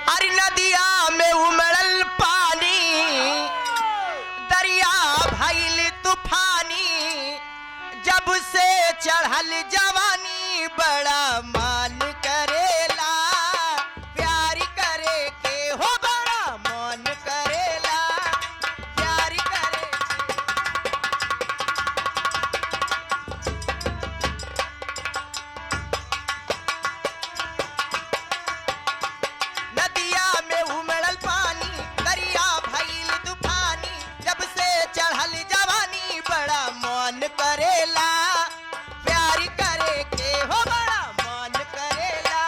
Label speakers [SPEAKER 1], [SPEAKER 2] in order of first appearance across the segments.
[SPEAKER 1] हर नदिया में उमड़ल पानी, दरिया भइल तूफानी, जब से चढ़ल जवानी बड़ा मान करेला, प्यार करे के हो बड़ा मन करेला, प्यार करे नदिया में उमड़ल पानी, दरिया भइल तूफानी, जब से चढ़ल जवानी बड़ा मन करेला, प्यार करे के हो बड़ा मन करेला।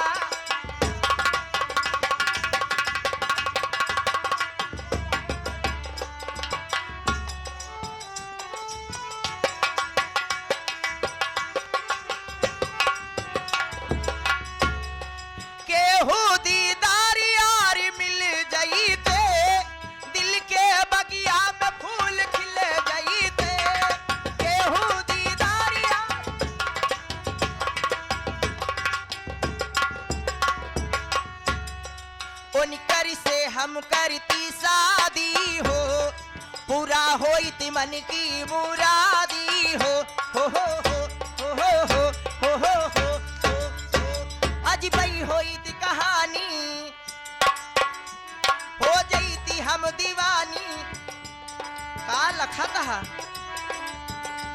[SPEAKER 1] केहू दीदार यार मिल जाइते, दिल के बगिया में फूल खिल जाइते, केहू दीदार यार उनकर से हम करती शादी हो, पूरा होइत मन की मुरादी हो, हो हो हो हो हो हो हो हो हो हो। अजबई होइत कहानी, हो जईती हम दीवानी। का लखा कहा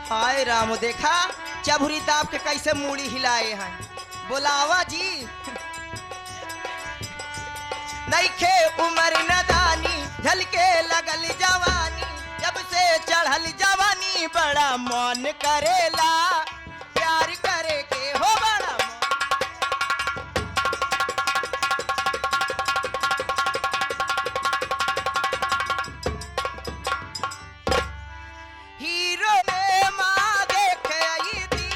[SPEAKER 1] हाय राम, देखा चबुरी दाब के कैसे मूड़ी हिलाए हैं। बोलावा जी नइखे उमर नदानी, झलके लगल जवानी, जब से चढ़ल जवानी बड़ा मन करेला, प्यार करे के हो बड़ा मन। हीरो ने माँ देख आई थी,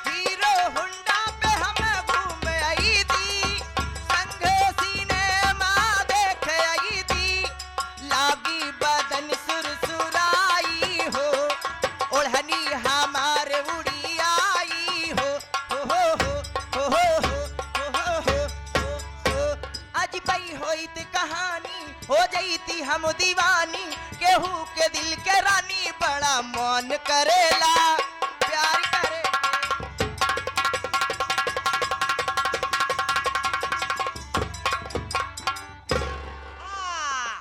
[SPEAKER 1] हीरो हुंडा पे हम घूम आई थी, संगे सिनेमा देख आई थी, लागी बदन सुरसुराई हो, ओढ़नी हमार उड़ी आई हो, हो हो हो हो हो हो हो हो। अजबई होइत कहानी, हो जईती हम दीवानी, केहू के दिल के रानी बड़ा मन करेला,